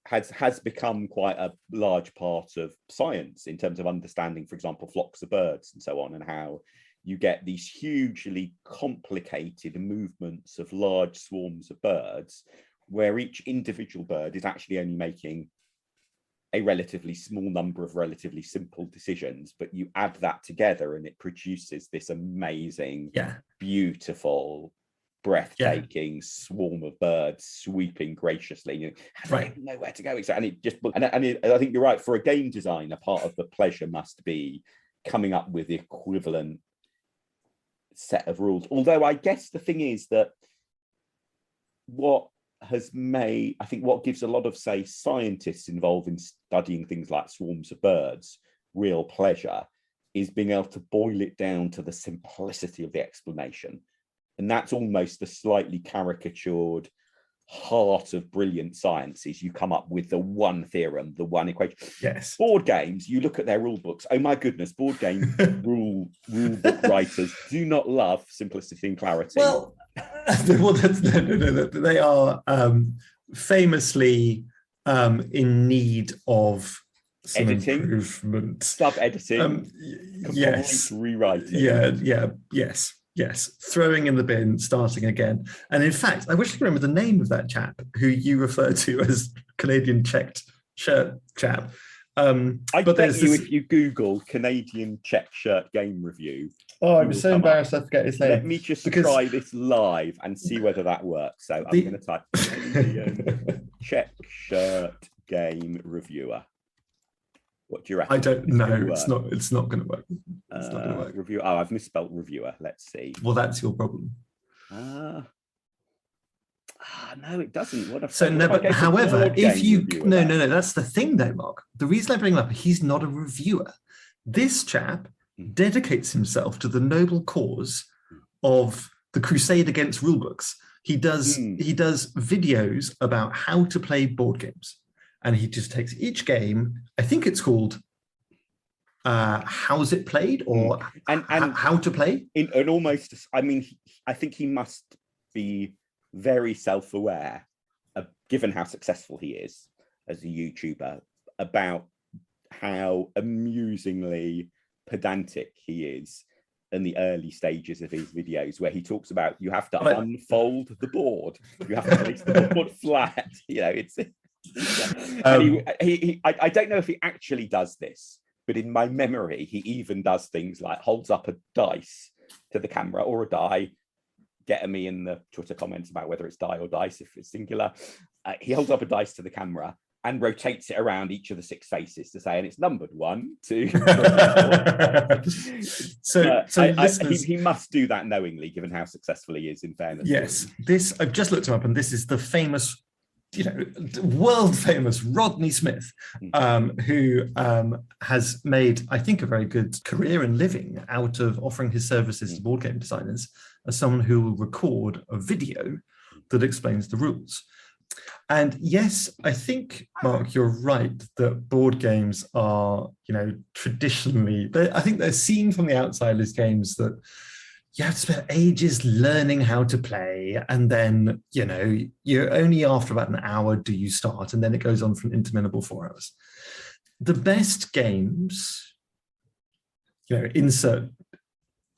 has become quite a large part of science in terms of understanding, for example, flocks of birds and so on, and how you get these hugely complicated movements of large swarms of birds, where each individual bird is actually only making a relatively small number of relatively simple decisions, but you add that together and it produces this amazing, beautiful, breathtaking swarm of birds sweeping graciously. I don't know where to go exactly. And I think you're right. For a game designer, part of the pleasure must be coming up with the equivalent set of rules. Although I guess the thing is that what gives a lot of, say, scientists involved in studying things like swarms of birds real pleasure is being able to boil it down to the simplicity of the explanation. And that's almost the slightly caricatured heart of brilliant science, is you come up with the one theorem, the one equation. Yes. Board games, you look at their rule books. Oh my goodness, board game rule book writers do not love simplicity and clarity. Well, they are famously in need of some editing, improvement, sub-editing, rewriting. Yes, throwing in the bin, starting again. And in fact, I wish I could remember the name of that chap who you refer to as Canadian checked shirt chap. I bet you if you Google Canadian check shirt game review. Oh, I'm so embarrassed I forget his name. Let me just try this live and see whether that works. So I'm going to type Canadian check shirt game reviewer. What do you reckon? I don't know. It's not going to work. It's not going to work. Review. Oh, I've misspelled reviewer. Let's see. Well, that's your problem. No, it doesn't. However, if you no, that's the thing though, Mark. The reason I bring him up, he's not a reviewer. This chap dedicates himself to the noble cause of the crusade against rulebooks. He does videos about how to play board games, and he just takes each game. I think it's called "How's It Played" or and "How to Play." I think he must be very self-aware, given how successful he is as a YouTuber, about how amusingly pedantic he is in the early stages of his videos, where he talks about you have to unfold the board, you have to place the board flat. It's. I don't know if he actually does this, but in my memory, he even does things like holds up a dice to the camera or a die. Get me in the Twitter comments about whether it's die or dice if it's singular. He holds up a dice to the camera and rotates it around each of the 6 faces to say, and it's numbered 1, 2, 3, 4. He must do that knowingly, given how successful he is, in fairness. Yes, I've just looked him up, and this is the famous, world famous Rodney Smith, who has made, I think, a very good career and living out of offering his services to board game designers as someone who will record a video that explains the rules. And yes, I think, Mark, you're right that board games are, traditionally, I think they're seen from the outside as games that you have to spend ages learning how to play. And then, you're only after about an hour do you start, and then it goes on for an interminable 4 hours. The best games, insert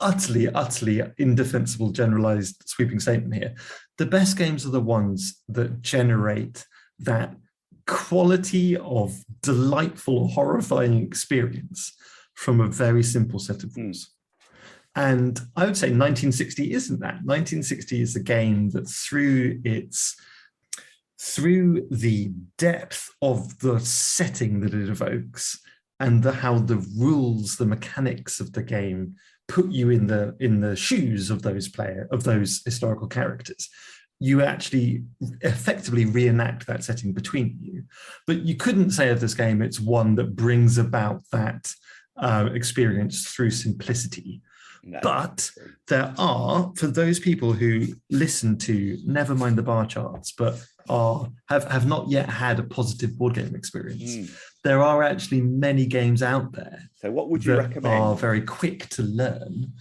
utterly indefensible generalized sweeping statement here. The best games are the ones that generate that quality of delightful, horrifying experience from a very simple set of rules. And I would say 1960 isn't that. 1960 is a game that through the depth of the setting that it evokes and how the rules, the mechanics of the game put you in the shoes of those historical characters, you actually effectively reenact that setting between you. But you couldn't say of this game it's one that brings about that experience through simplicity. No. But there are, for those people who listen to never mind the bar charts, but have not yet had a positive board game experience, there are actually many games out there. So what would you recommend? Are very quick to learn.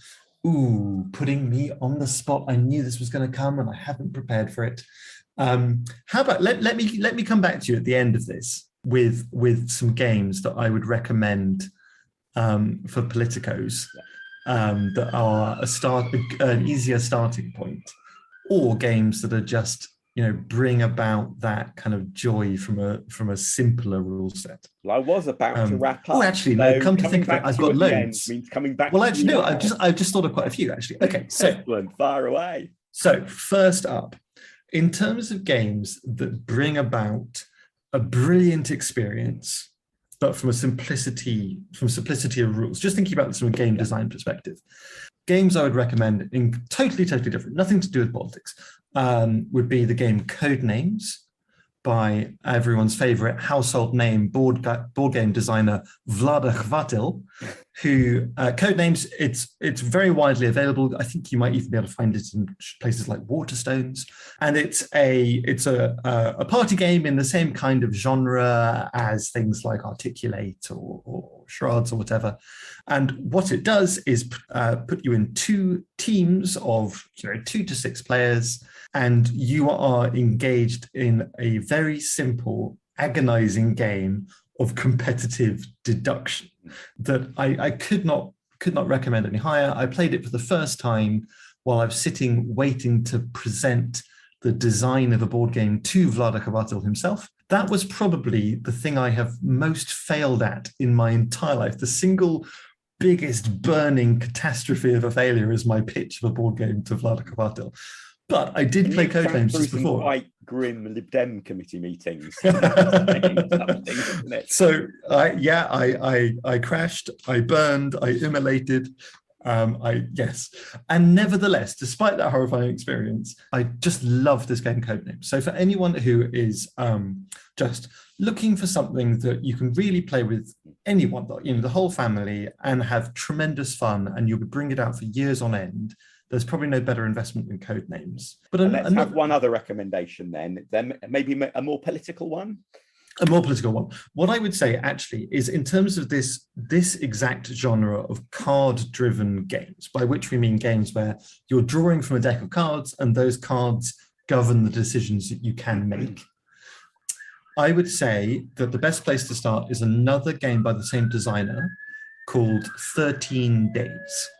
Ooh, putting me on the spot. I knew this was going to come and I haven't prepared for it. How about let me come back to you at the end of this with some games that I would recommend for politicos. That are an easier starting point, or games that are just bring about that kind of joy from a simpler rule set. Well, I was about to wrap up. Oh, actually, no. Come to think of it, I've got loads. Means coming back. Well, actually, no. I've just thought of quite a few. Actually, okay. So excellent, far away. So first up, in terms of games that bring about a brilliant experience, but from simplicity of rules, just thinking about this from a game design perspective, games I would recommend in totally different, nothing to do with politics, would be the game Codenames by everyone's favorite household name board game designer Vlada Chvátil, who Codenames, it's very widely available. I think you might even be able to find it in places like Waterstones, and it's a party game in the same kind of genre as things like Articulate or Charades or whatever. And what it does is put you in two teams of 2 to 6 players, and you are engaged in a very simple, agonizing game of competitive deduction that I could not recommend any higher. I played it for the first time while I was sitting waiting to present the design of a board game to Vlada Chvátil himself. That was probably the thing I have most failed at in my entire life. The single biggest burning catastrophe of a failure is my pitch of a board game to Vlada Chvátil. But I did play Codenames just before. Quite grim Lib Dem committee meetings. So I crashed, I burned, I immolated. Yes. And nevertheless, despite that horrifying experience, I just love this game Codenames. So for anyone who is just looking for something that you can really play with anyone, the whole family, and have tremendous fun, and you could bring it out for years on end, there's probably no better investment than Codenames. But let's have one other recommendation then maybe a more political one. A more political one. What I would say actually is, in terms of this exact genre of card-driven games, by which we mean games where you're drawing from a deck of cards and those cards govern the decisions that you can make, I would say that the best place to start is another game by the same designer called 13 Days.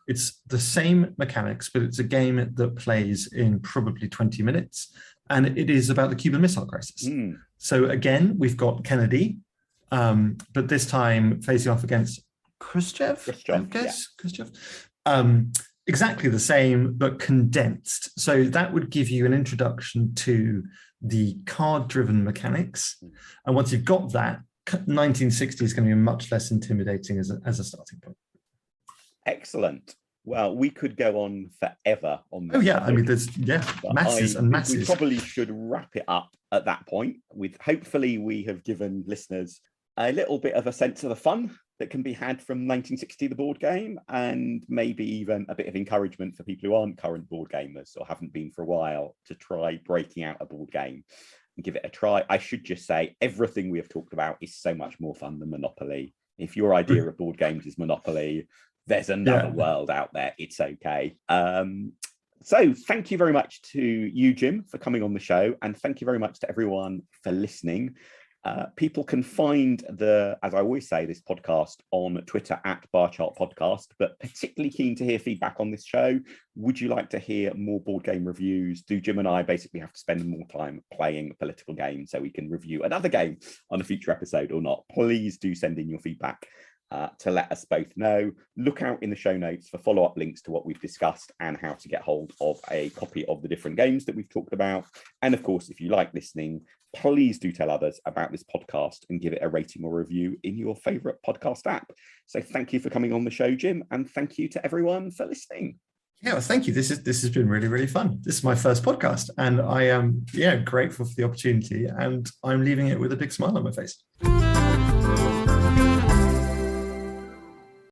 It's the same mechanics, but it's a game that plays in probably 20 minutes, and it is about the Cuban Missile Crisis. So again, we've got Kennedy, but this time facing off against Khrushchev, I guess. Yeah. Khrushchev. Exactly the same, but condensed. So that would give you an introduction to the card-driven mechanics. And once you've got that, 1960 is going to be much less intimidating as a starting point. Excellent. Well, we could go on forever on this. Oh yeah, topic. I mean, there's masses and masses. We probably should wrap it up at that point. With hopefully we have given listeners a little bit of a sense of the fun that can be had from 1960, the board game, and maybe even a bit of encouragement for people who aren't current board gamers or haven't been for a while to try breaking out a board game and give it a try. I should just say everything we have talked about is so much more fun than Monopoly. If your idea of board games is Monopoly, there's another world out there. It's okay. So thank you very much to you, Jim, for coming on the show. And thank you very much to everyone for listening. People can find as I always say, this podcast on Twitter at Barchart Podcast, but particularly keen to hear feedback on this show. Would you like to hear more board game reviews? Do Jim and I basically have to spend more time playing a political game so we can review another game on a future episode or not? Please do send in your feedback to let us both know. Look out in the show notes for follow-up links to what we've discussed and how to get hold of a copy of the different games that we've talked about. And of course, if you like listening, please do tell others about this podcast and give it a rating or review in your favorite podcast app. So thank you for coming on the show, Jim, and thank you to everyone for listening. Yeah, well, thank you. This has been really, really fun. This is my first podcast, and I am grateful for the opportunity, and I'm leaving it with a big smile on my face.